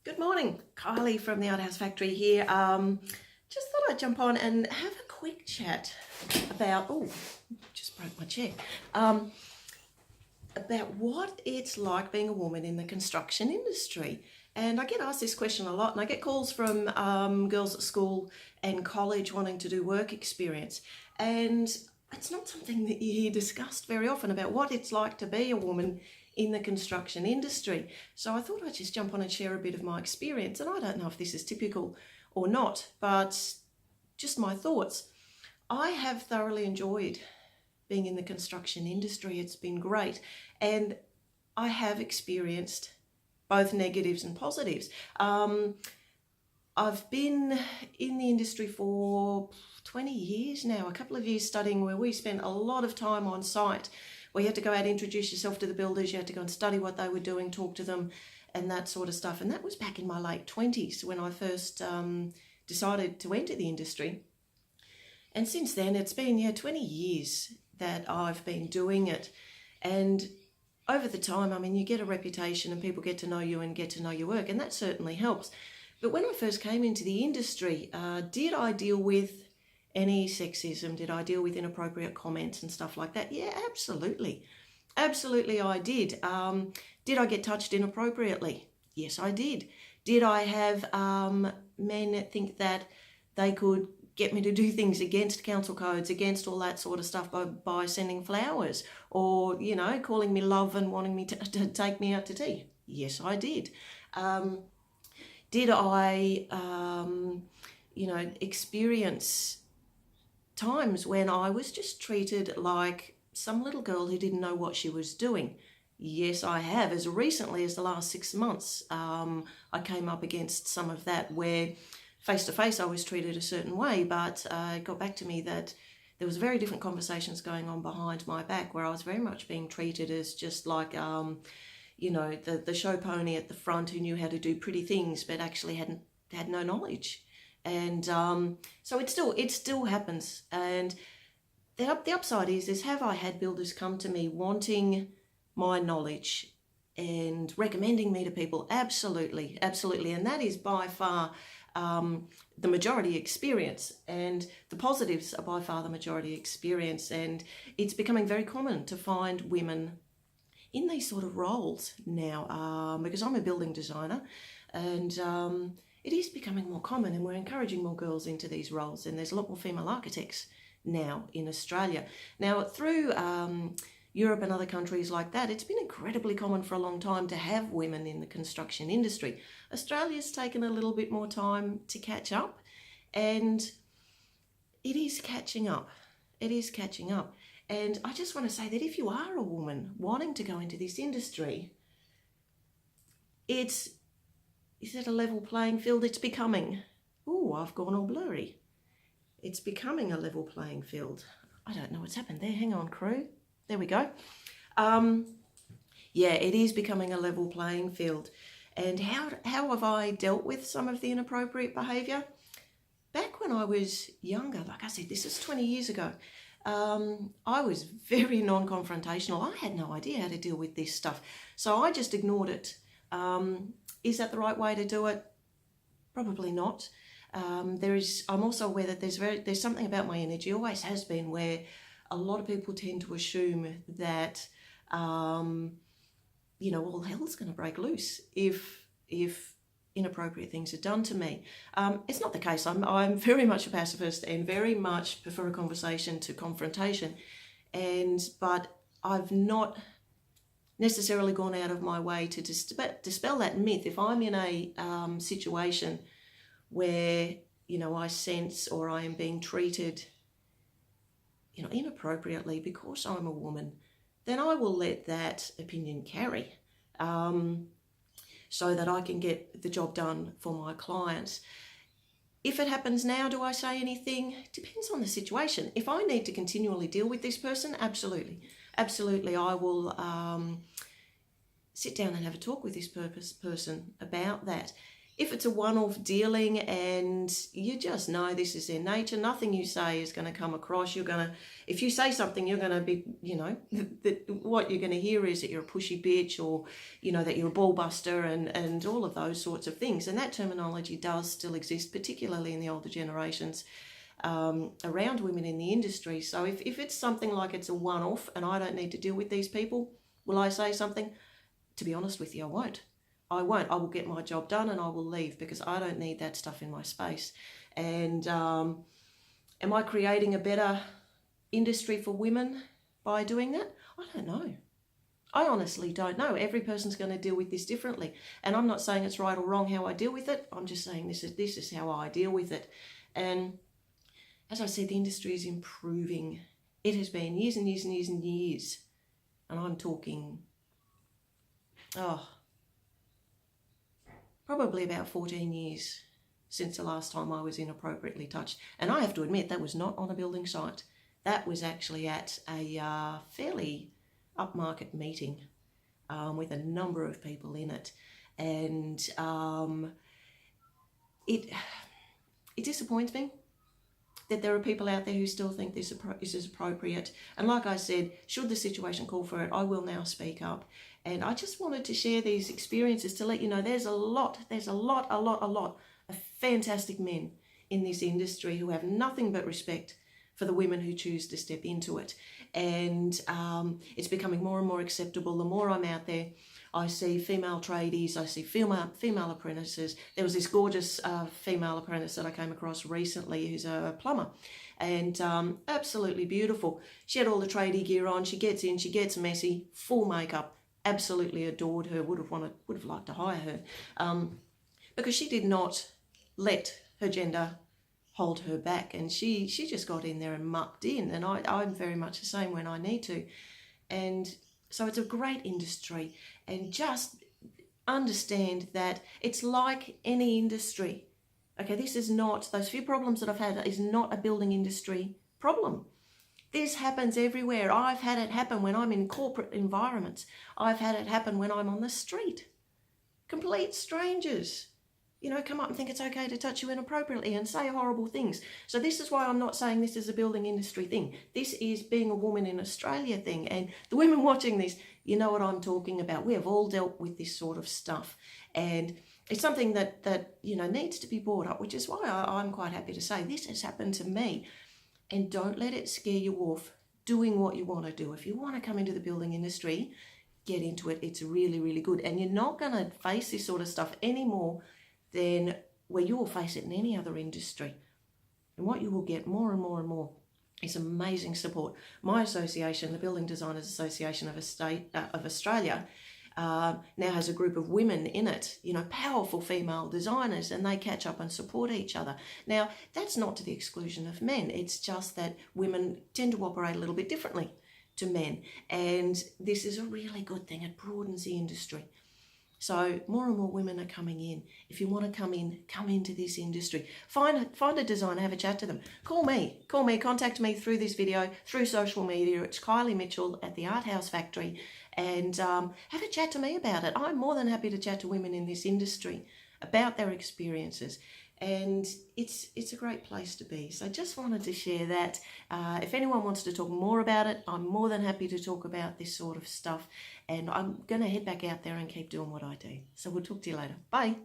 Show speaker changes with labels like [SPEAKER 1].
[SPEAKER 1] Good morning, Kylie from the Outhouse Factory here. Just thought I'd jump on and have a quick chat about, just broke my chair, about what it's like being a woman in the construction industry. And I get asked this question a lot, and I get calls from girls at school and college wanting to do work experience. And it's not something that you hear discussed very often about what it's like to be a woman in the construction industry. So I thought I'd just jump on and share a bit of my experience. And I don't know if this is typical or not, but just my thoughts. I have thoroughly enjoyed being in the construction industry. It's been great. And I have experienced both negatives and positives. I've been in the industry for 20 years now, a couple of years studying, where we spent a lot of time on site, where you had to go out and introduce yourself to the builders, you had to go and study what they were doing, talk to them, and that sort of stuff. And that was back in my late 20s when I first decided to enter the industry. And since then, it's been 20 years that I've been doing it. And over the time, you get a reputation and people get to know you and get to know your work, and that certainly helps. But when I first came into the industry, did I deal with any sexism? Did I deal with inappropriate comments and stuff like that? Yeah, absolutely. Absolutely I did. Did I get touched inappropriately? Yes, I did. Did I have men think that they could get me to do things against council codes, against all that sort of stuff by sending flowers or, calling me love and wanting me to take me out to tea? Yes, I did. Did I, experience times when I was just treated like some little girl who didn't know what she was doing? Yes, I have. As recently as the last 6 months, I came up against some of that, where face to face I was treated a certain way, but it got back to me that there was very different conversations going on behind my back, where I was very much being treated as just like, the show pony at the front who knew how to do pretty things, but actually had no knowledge. And so it still happens. And the upside is have I had builders come to me wanting my knowledge and recommending me to people? Absolutely, absolutely. And that is by far the majority experience, and the positives are by far the majority experience. And it's becoming very common to find women in these sort of roles now, because I'm a building designer, and it is becoming more common, and we're encouraging more girls into these roles, and there's a lot more female architects now in Australia. Now, through Europe and other countries like that, it's been incredibly common for a long time to have women in the construction industry. Australia's taken a little bit more time to catch up, and it is catching up. It is catching up. And I just want to say that if you are a woman wanting to go into this industry, is it a level playing field? It's becoming. I've gone all blurry. It's becoming a level playing field. I don't know what's happened there. Hang on, crew. There we go. It is becoming a level playing field. And how have I dealt with some of the inappropriate behaviour? Back when I was younger, like I said, this is 20 years ago, I was very non-confrontational. I had no idea how to deal with this stuff, so I just ignored it. Is that the right way to do it? Probably not. I'm also aware that there's something about my energy, always has been, where a lot of people tend to assume that all hell's going to break loose if inappropriate things are done to me. It's not the case. I'm very much a pacifist and very much prefer a conversation to confrontation. But I've not necessarily gone out of my way to dispel that myth. If I'm in a situation where, I sense or I am being treated, inappropriately because I'm a woman, then I will let that opinion carry. So that I can get the job done for my clients. If it happens now, do I say anything? Depends on the situation. If I need to continually deal with this person, absolutely. Absolutely, I will sit down and have a talk with this person about that. if it's a one-off dealing and you just know this is their nature, nothing you say is going to come across. If you say something, you're going to be, what you're going to hear is that you're a pushy bitch, or, that you're a ball buster, and all of those sorts of things. And that terminology does still exist, particularly in the older generations, around women in the industry. So if it's something like it's a one-off and I don't need to deal with these people, will I say something? To be honest with you, I won't. I will get my job done and I will leave, because I don't need that stuff in my space. And am I creating a better industry for women by doing that? I don't know. I honestly don't know. Every person's going to deal with this differently. And I'm not saying it's right or wrong how I deal with it. I'm just saying this is how I deal with it. And as I said, the industry is improving. It has been years and years and years and years. And I'm talking, probably about 14 years since the last time I was inappropriately touched. And I have to admit, that was not on a building site. That was actually at a fairly upmarket meeting with a number of people in it. And it disappoints me that there are people out there who still think this is appropriate. And like I said, should the situation call for it, I will now speak up. And I just wanted to share these experiences to let you know there's a lot of fantastic men in this industry who have nothing but respect for the women who choose to step into it. And it's becoming more and more acceptable. The more I'm out there, I see female tradies, I see female apprentices. There was this gorgeous female apprentice that I came across recently who's a plumber, and absolutely beautiful. She had all the tradie gear on. She gets in, she gets messy, full makeup. Absolutely adored her. Would have liked to hire her, because she did not let her gender hold her back, and she just got in there and mucked in. And I'm very much the same when I need to. And so it's a great industry, and just understand that it's like any industry. Okay, this is not, those few problems that I've had is not a building industry problem. This happens everywhere. I've had it happen when I'm in corporate environments. I've had it happen when I'm on the street. Complete strangers, come up and think it's okay to touch you inappropriately and say horrible things. So this is why I'm not saying this is a building industry thing. This is being a woman in Australia thing. And the women watching this, you know what I'm talking about. We have all dealt with this sort of stuff. And it's something that needs to be brought up, which is why I'm quite happy to say this has happened to me. And don't let it scare you off doing what you want to do. If you want to come into the building industry, get into it. It's really, really good. And you're not going to face this sort of stuff anymore than where you will face it in any other industry. And what you will get more and more and more is amazing support. My association, the Building Designers Association of Australia, now has a group of women in it, powerful female designers, and they catch up and support each other. Now, that's not to the exclusion of men. It's just that women tend to operate a little bit differently to men. And this is a really good thing. It broadens the industry. So more and more women are coming in. If you want to come into this industry. Find a designer, have a chat to them. Call me, contact me through this video, through social media. It's Kylie Mitchell at the Art House Factory, and have a chat to me about it. I'm more than happy to chat to women in this industry about their experiences. And it's a great place to be. So just wanted to share that. If anyone wants to talk more about it, I'm more than happy to talk about this sort of stuff. And I'm going to head back out there and keep doing what I do. So we'll talk to you later. Bye.